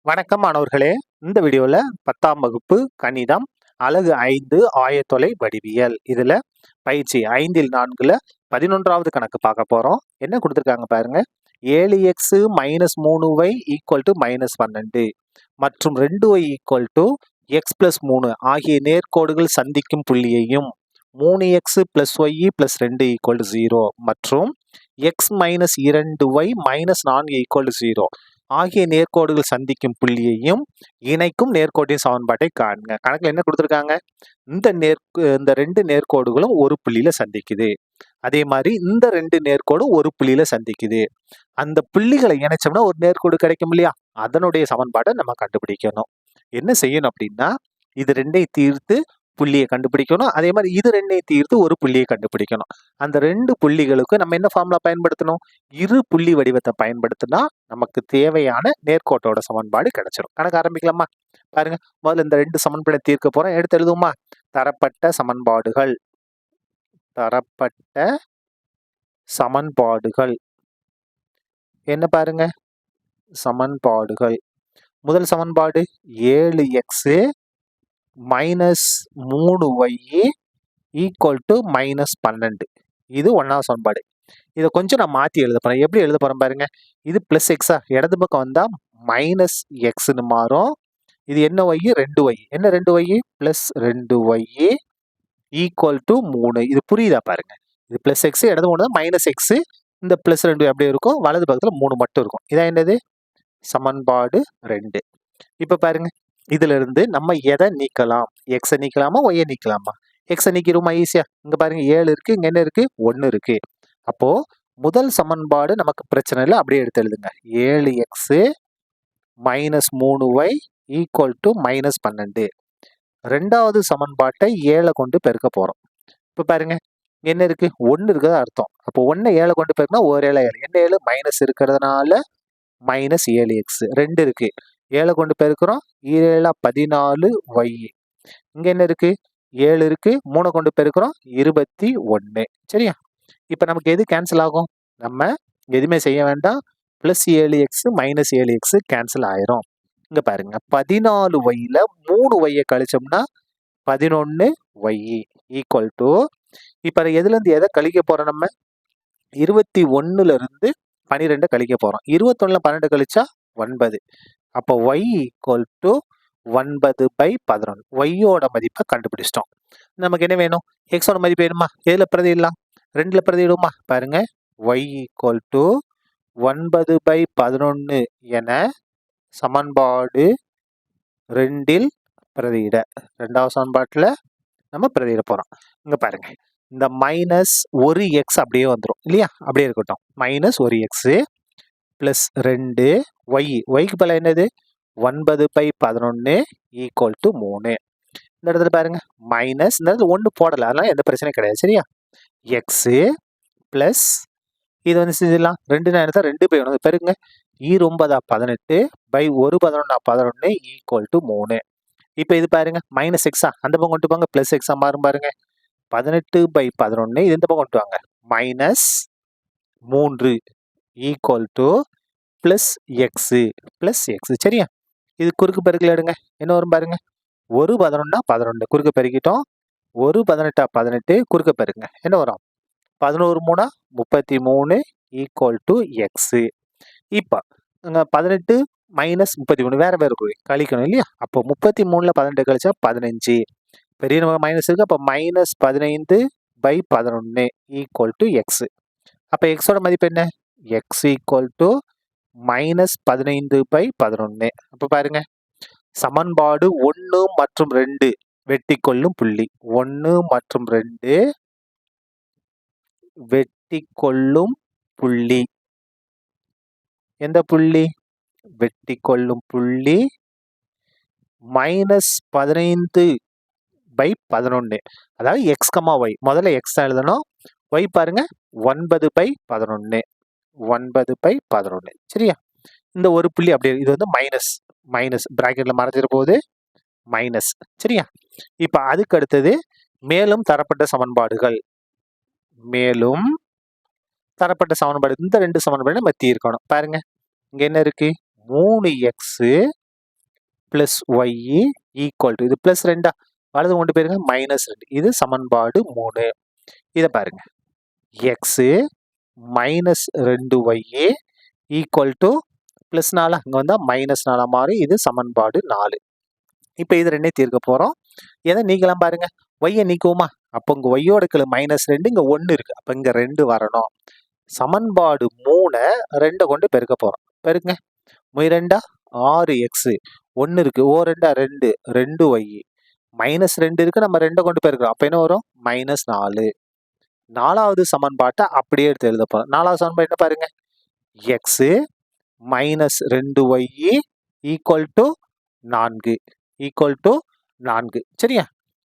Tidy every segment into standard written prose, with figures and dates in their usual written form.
வணக்கம் மாணவர்களே. இந்த வீடியோல 10ஆம் வகுப்பு கணிதம் அலகு 5 ஆயத்தொலை வடிவியல் இதுல பயிற்சி 5ல் 4ல 11வது கணக்கு பார்க்க போறோம். என்ன கொடுத்திருக்காங்க பாருங்க. 7x - 3y = -12 மற்றும் 2y = x + 3 ஆகிய நேர்க்கோடுகள் சந்திக்கும் புள்ளியையும் 3x + y + 2 = 0 மற்றும் x - 2y - 4 = 0 ஆகிய நேர்க்கோடுகள் சந்திக்கும் புள்ளியையும் இணைக்கும் நேர்க்கோட்டின் சமன்பாட்டை காண்க. கணக்குல என்ன கொடுத்திருக்காங்க? இந்த ரெண்டு நேர்க்கோடுகளும் ஒரு புள்ளியில சந்திக்குது. அதே மாதிரி இந்த ரெண்டு நேர்க்கோடும் ஒரு புள்ளியில சந்திக்குது. அந்த புள்ளிகளை இணைச்சோம்னா ஒரு நேர்க்கோடு கிடைக்கும் இல்லையா? அதனுடைய சமன்பாட்டை நம்ம கண்டுபிடிக்கணும். என்ன செய்யணும் அப்படின்னா, இது ரெண்டையும் தீர்த்து புள்ளியை கண்டுபிடிக்கணும். அதே மாதிரி இது ரெண்டையும் தீர்த்து ஒரு புள்ளியை கண்டுபிடிக்கணும். அந்த ரெண்டு புள்ளிகளுக்கு நம்ம என்ன ஃபார்முலா பயன்படுத்தணும்? இரு புள்ளி வடிவத்தை பயன்படுத்தினா நமக்கு தேவையான நேர்க்கோட்டோட சமன்பாடு கிடைச்சிடும். கணக்கு ஆரம்பிக்கலாமா? பாருங்க, முதல்ல இந்த ரெண்டு சமன்பாடை தீர்க்க போறோம். எடுத்து எழுதுவோமா? தரப்பட்ட சமன்பாடுகள் என்ன பாருங்க? சமன்பாடுகள். முதல் சமன்பாடு 7x - 3y = -12. இது 1வது சமன்பாடு. இதை கொஞ்சம் நான் மாத்தி எழுத போறேன். எப்படி எழுத போறேன் பாருங்க. இது பிளஸ் எக்ஸா, இடது பக்கம் வந்தா மைனஸ் எக்ஸ்ன்னு மாறும். இது என்ன y? 2y. என்ன 2y? Plus 2y = 3. இது புரியுதா பாருங்க. இது பிளஸ் எக்ஸ், இடது போனது மைனஸ் எக்ஸ், இந்த பிளஸ் 2 அப்படியே இருக்கும். வலது பக்கத்துல 3 மட்டும் இருக்கும். இதான் என்னது? சமன்பாடு 2. இப்ப பாருங்க, இதுல இருந்து நம்ம எதை நீக்கலாம்? எக்ஸை நீக்கலாமா, ஒய்யை நீக்கலாமா? எக்ஸை நீக்கிடுமா ஈஸியா? இங்க பாருங்க 7 இருக்கு, இங்க என்ன இருக்கு? 1 இருக்கு. அப்போ முதல் சமன்பாடு நமக்கு பிரச்சனை இல்லை, அப்படியே எடுத்து எழுதுங்க. 7x - 3y = -12. ரெண்டாவது சமன்பாட்டை 7 கொண்டு பெருக்க போறோம். இப்ப பாருங்க, என்ன இருக்கு? 1 இருக்கிறது அர்த்தம். அப்போ 1 7 கொண்டு பெருக்கினா 1 7 7. என்ன 7? மைனஸ் இருக்கிறதுனால -7x. 2 இருக்கு, 7 கொண்டு பெருக்கிறோம். 7 14y. இங்க என்ன இருக்கு? 7 இருக்கு, 3 கொண்டு பெருக்கிறோம். 21. சரியா? இப்ப நமக்கு எது கேன்சல் ஆகும்? நம்ம எதுவுமே செய்ய வேண்டாம். பிளஸ் 7x - 7x கேன்சல் ஆயிரும். இங்க பாருங்க, 14yல 3y கழிச்சோம்னா 11y = இப்ப எதுல இருந்து எதை கழிக்க போறோம்? நம்ம 21ல இருந்து 12 கழிக்க போறோம். 21ல 12 கழிச்சா 9. அப்போ y = 9/11. ஒய்யோட மதிப்பை கண்டுபிடிச்சிட்டோம். நமக்கு என்ன வேணும்? எக்ஸோட மதிப்பு வேணுமா? எதுல பிரதியிடலாம்? 2ல பிரதியிடுமா? பாருங்க, y = 9/11 என சமன்பாடு 2ல் பிரதியிட. 2வது சமன்பாட்டுல நம்ம பிரதியிட போறோம். இங்க பாருங்க, இந்த மைனஸ் ஒரு எக்ஸ் அப்படியே வந்துடும் இல்லையா? அப்படியே இருக்கட்டும். மைனஸ் ஒரு எக்ஸ் பிளஸ் 2 ஒய். ஒய்க்கு பல என்னது? 9/11 = 3. இந்த இடத்துல பாருங்க, மைனஸ், இந்த இடத்துல 1 போடல, அதனால எந்த பிரச்சனையும் கிடையாது. சரியா? எக்ஸ் பிளஸ் இது வந்து செஞ்சிடலாம். 2 நேரத்தை 2/1 பெருங்க. 9 18 1 11 11 = 3. இப்ப இது பாருங்க, மைனஸ் எக்ஸா, அந்த பக்கம் கொண்டு போங்க. பிளஸ் எக்ஸா மாறும் பாருங்க. 18/11 இது இந்த பக்கம் கொண்டு வாங்க. -3 = பிளஸ் எக்ஸ். சரியா? இது குறுக்கு பெருக்கல் எடுங்க. என்ன வரும் பாருங்க. 1 11 11 குறுக்க பெருக்கிட்டோம். 1 18 18 குறுக்க பெருக்குங்க. என்ன வரும்? 11 3 33 = எக்ஸ். இப்ப 18 - 33 வேற கழிக்கணும் இல்லையா? அப்போ 33ல 18 கழிச்சா 15. பெரிய நம்பர் மைனஸ் இருக்கு, அப்போ -15/11 = எக்ஸ். அப்ப எக்ஸோட மதிப்பு என்ன? எக்ஸ் = -15/11. அப்ப பாருங்க, சமன்பாடு 1 மற்றும் 2 வெட்டி கொள்ளும் புள்ளி. 1 மற்றும் 2 வெட்டி கொள்ளும் புள்ளி. எந்த புள்ளி? வெட்டி கொள்ளும் புள்ளி -15/11. அதாவது x, y. முதல்ல x தான் எழுதணும். y பாருங்க 9/11. 9/11. சரியா? இந்த ஒரு புள்ளி அப்படியே, இது வந்து மைனஸ் பிராக்கெட்ல மறைஞ்சிட போகுது, மைனஸ். சரியா? இப்ப அதுக்கு அடுத்தது மேலும் தரப்பட்ட சமன்பாடுகள். இந்த ரெண்டு சமன்பாடு நம்ம தீர்க்கணும். பாருங்க, இங்க என்ன இருக்கு? 3x plus Y equal to இது பிளஸ் 2 வலது கொண்டு போயிருங்க -2. இது சமன்பாடு 3. இதை பாருங்க X -2y equal to plus 4 அங்கே வந்தால் -4 மாறி இது சமன்பாடு 4. இப்போ இது ரெண்டையும் தீர்க்க போகிறோம். எதை நீக்கலாம் பாருங்க ஒய்யை நீக்குவோமா? அப்போ இங்கே ஒய்யோட கிளு -2 இங்கே 1 இருக்கு. அப்போ இங்கே 2 வரணும். சமன்பாடு 3 2 கொண்டு பெருக்க போகிறோம். பெருக்குங்க 2 6x 1 இருக்கு. ஓ 2 2 2y -2 இருக்கு. நம்ம 2 கொண்டு பெருக்கிறோம். அப்போ என்ன வரும்? -4. 4வது சமன்பாட்டை அப்படியே எடுத்து எழுத போகிறோம். 4வது சமன்பாடு என்ன பாருங்க எக்ஸ் -2y ஈக்குவல் டு 4 சரியா?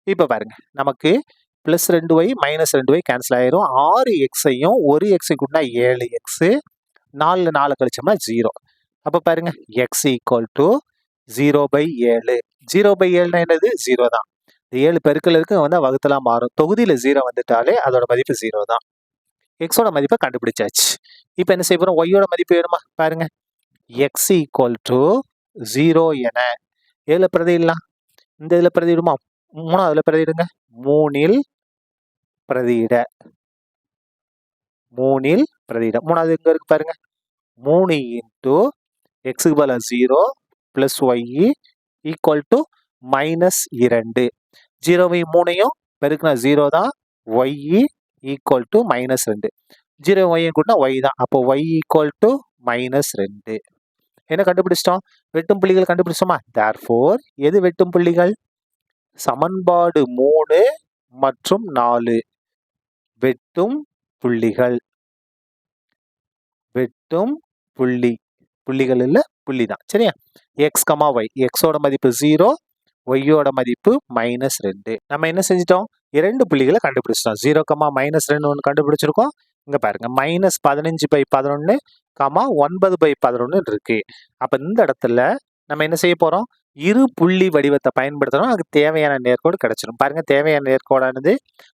இப்போ பாருங்க நமக்கு பிளஸ் 2y -2y கேன்சல் ஆயிரும். 6xஐயும் 1x கூட்டினா 7x 4 4 கழிச்சோம்னா 0. அப்போ பாருங்க எக்ஸ் ஈக்குவல் டு 0/7. 0/7 என்னது 0 தான். 7 பெருக்கல் இருக்கு வந்தால் வகுத்தலாம் மாறும். தொகுதியில் 0 வந்துட்டாலே அதோட மதிப்பு 0 தான். எக்ஸோட மதிப்பை கண்டுபிடிச்சாச்சு. இப்போ என்ன செய்ய போகிறோம்? ஒய்யோட மதிப்பு வேணுமா? பாருங்க எக்ஸ் ஈக்குவல் டு 0 என ஏழில் பிரதியிடலாம். இந்த இதில் பிரதியிடுமா? 3ஆவதுல பிரதியிடுங்க. 3ல் பிரதியிட 3வது எங்க இருக்கு பாருங்க 3 இன்ட்டு எக்ஸுக்கு பதிலாக 0 பிளஸ் ஒய் ஈக்குவல் டு -2. 0வையும் 3ஐயும் பெருக்குனா 0 தான். Y equal to -2. 0 ஒய்யும் கூட்டினா ஒய் தான். அப்போ ஒய் ஈக்குவல் டு -2. என்ன கண்டுபிடிச்சிட்டோம்? வெட்டும் புள்ளிகள் கண்டுபிடிச்சோமா? தேர்ஃபோர் எது வெட்டும் புள்ளிகள்? சமன்பாடு 3 மற்றும் 4 வெட்டும் புள்ளிகள். வெட்டும் புள்ளிகள் இல்ல புள்ளி தான் சரியா? எக்ஸ் கமா ஒய் எக்ஸோட மதிப்பு 0 ஒய்யோட மதிப்பு -2. நம்ம என்ன செஞ்சிட்டோம்? 2 புள்ளிகளை கண்டுபிடிச்சிட்டோம். 0, -2 ஒன்று கண்டுபிடிச்சிருக்கோம். இங்க பாருங்க -15/11 9/11 இருக்கு. அப்ப இந்த இடத்துல நம்ம என்ன செய்ய போறோம்? இரு புள்ளி வடிவத்தை பயன்படுத்தணும். அதுக்கு தேவையான நேர்கோடு கிடைச்சிடும். பாருங்க தேவையான நேர்கோடானது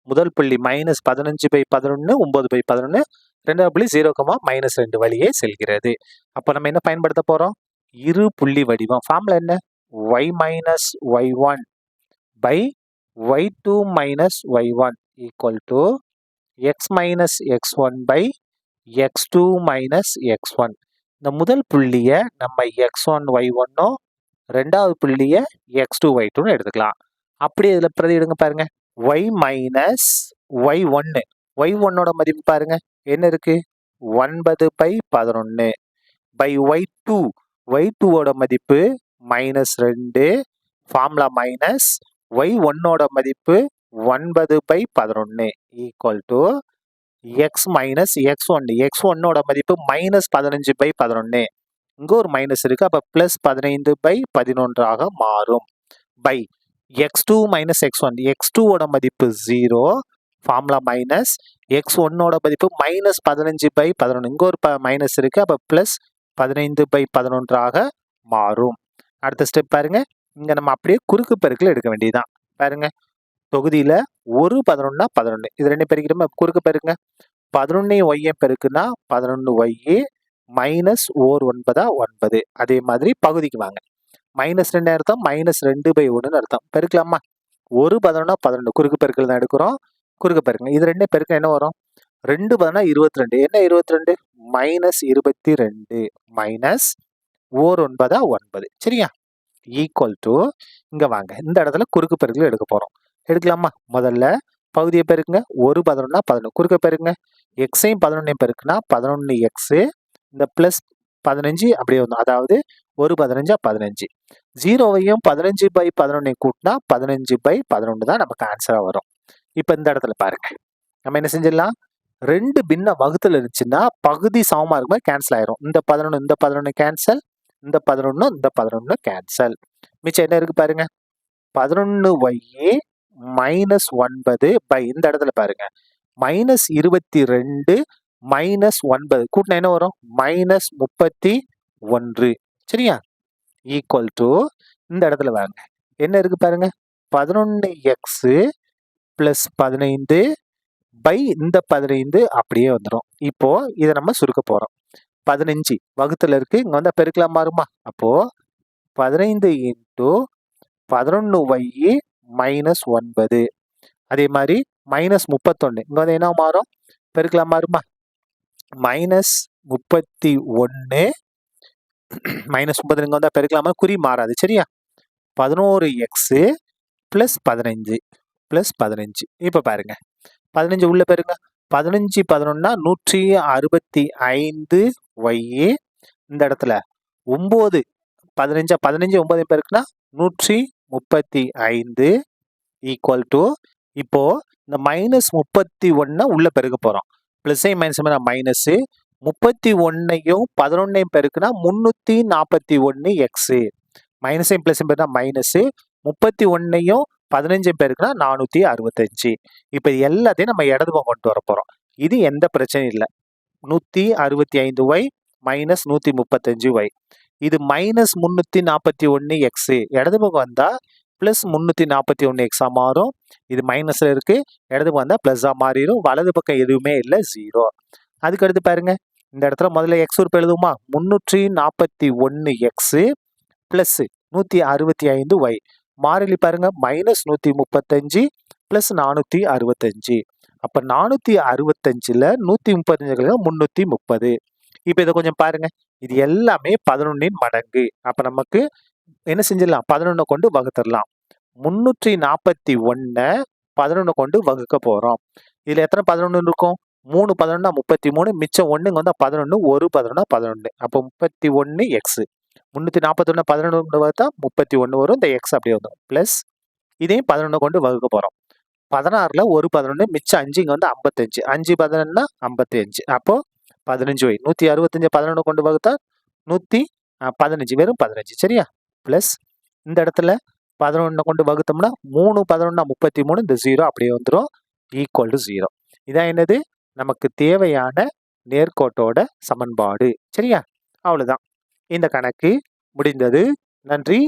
முதல் புள்ளி -15/11 9/11 2வது புள்ளி 0, -2 வழியே செல்கிறது. அப்போ நம்ம என்ன பயன்படுத்த போறோம்? இரு புள்ளி வடிவம். ஃபார்முலா என்ன? y - y1 y2 - y1 equal to x - x1 x2 - x1. இந்த முதல் புள்ளியை நம்ம x1 y1 ரெண்டாவது புள்ளியை x2 y2 எடுத்துக்கலாம். அப்படியே இதில் பிரதியிடுங்க பாருங்க y - y1 y1ஓட மதிப்பு பாருங்க என்ன இருக்கு? 9/11 y2 y2ஓட மதிப்பு -2 ஃபார்முலா மைனஸ் y1ஓட மதிப்பு 9/11 ஈக்குவல் டு எக்ஸ் மைனஸ் x1ஓட மதிப்பு -15/11. இங்க ஒரு மைனஸ் இருக்கு. அப்ப +15/11 மாறும். பை x2 - x1 x2ஓட மதிப்பு 0 ஃபார்முலா மைனஸ் x1ஓட மதிப்பு -15/11. இங்க ஒரு மைனஸ் இருக்கு. அப்ப +15/11 மாறும். அடுத்த ஸ்டெப் பாருங்க. இங்க நம்ம அப்படியே குறுக்கு பெருக்கல் எடுக்க வேண்டியதுதான். பாருங்க தொகுதியில 1 11 11 இது ரெண்டு பெருக்கிறோம். குறுக்கு பெருக்குங்க 11 y பெருக்குனா 11y மைனஸ் 9 9. அதே மாதிரி பகுதிக்கு வாங்க. -2 அர்த்தம் -2/1 அர்த்தம். பெருக்கலாமா? 1 11 11 குறுக்கு பெருக்கல் தான் எடுக்கிறோம். குறுக்கு பெருக்குங்க. இது ரெண்டே பெருக்க என்ன வரும்? 2 11 22. என்ன 22? -22 மைனஸ் 9 9 சரியா? ஈக்குவல் டு இங்க வாங்க. இந்த இடத்துல குறுக்கு பெருக்கல் எடுக்க போறோம். எடுக்கலாமா? முதல்ல பகுதியை பெருக்குங்க. 1 11 11 குறுக்க பெருக்குங்க. எக்ஸையும் 11ஐயும் பெருக்குனா 11x இந்த பிளஸ் 15 அப்படியே வரும். அதாவது 1 15 15. 0வையும் 15/11 கூட்டினா 15/11 தான் நமக்கு ஆன்சரா வரும். இப்ப இந்த இடத்துல பாருங்க. நம்ம என்ன செஞ்சிடலாம்? 2 பின்ன வகுத்துல இருந்துச்சுன்னா பகுதி சமமா இருக்கும்போது கேன்சல் ஆயிரும். இந்த 11 இந்த 11 கேன்சல், இந்த 11 இந்த 11 கேன்சல். மிச்சம் என்ன இருக்கு பாருங்க? 11y மைனஸ் 9 பை இந்த இடத்துல பாருங்க -22 மைனஸ் 9 கூட்டினா என்ன வரும்? -31 சரியா? ஈக்குவல் டு இந்த இடத்துல பாருங்க என்ன இருக்கு பாருங்க 11x பிளஸ் 15 பை இந்த 15 அப்படியே வந்துடும். இப்போ இதை நம்ம சுருக்க போறோம். 15 வகுத்துல இருக்கு. இங்க வந்தா பெருக்கலாம் மாறுமா? அப்போ 15 இன்ட்டு 11y மைனஸ் 9. அதே மாதிரி மைனஸ் 31 இங்கே வந்து என்ன மாறும்? பெருக்கலாம் மாறுமா? மைனஸ் 31 மைனஸ் 30 இங்கே வந்தால் பெருக்கலாமா? குறி மாறாது சரியா? 11x plus 15 plus 15. இப்போ பாருங்க 15 உள்ள பெருங்க. 15 11னா 165y. இந்த இடத்துல 9 15 15 9 பெருக்குனா 135 ஈக்குவல் டு இப்போ இந்த மைனஸ் 31 உள்ள பெருக்க போறோம். பிளஸ் மைனஸ் மைனஸ் 31ஐயும் 11ஐயும் பெருக்குனா 341x. மைனஸையும் பிளஸ் பெருக்குனா மைனஸ் 31ஐயும் 15ஐயும் பெருக்குனா 465. இப்போ எல்லாத்தையும் நம்ம இடது பக்கம் கொண்டு வர போறோம். இது எந்த பிரச்சனையும் இல்லை. 165y minus 135y. இது மைனஸ் 341x. இடது பக்கம் வந்தா பிளஸ் 341x மாறும். இது மைனஸ்ல இருக்கு, இடது பக்கம் வந்தா பிளஸ்ஸா மாறிடும். வலது பக்கம் எதுவுமே இல்லை, 0. அதுக்கு அடுத்து பாருங்க, இந்த இடத்துல முதல்ல எக்ஸ் உறுப்பு எழுதுமா? 341x plus 165y. மாறிலி பாருங்க, மைனஸ் 135 பிளஸ் 465. அப்ப 465ல 135 330. இப்ப இதை கொஞ்சம் பாருங்க, இது எல்லாமே 11 மடங்கு. அப்ப நமக்கு என்ன செஞ்சிடலாம்? 11 கொண்டு வகுத்துடலாம். 341 11 கொண்டு வகுக்க போறோம். இதுல எத்தனை 11 இருக்கும்? 3 11 33, மிச்சம் 1 வந்து 11, ஒரு 11 11. அப்போ 31x. 341 11 கொண்டு வகுத்தா 31 வரும். இந்த x அப்படியே வந்துடும். பிளஸ் இதையும் 11 கொண்டு வகுக்க போறோம். 16ல ஒரு 11, மிச்சம் 5, இங்க வந்து 55. 5 11னா 55. அப்போ 15y. 165 11 கொண்டு வகுத்தா 115, வெறும் 15 சரியா? பிளஸ் இந்த இடத்துல 11 கொண்டு வகுத்தோம்னா 3 11 33, இந்த 0 அப்படியே வந்துடும். Equal to 0. இதான் என்னது? நமக்கு தேவையான நேர்கோட்டோட சமன்பாடு சரியா? அவ்வளவுதான், இந்த கணக்கு முடிந்தது. நன்றி.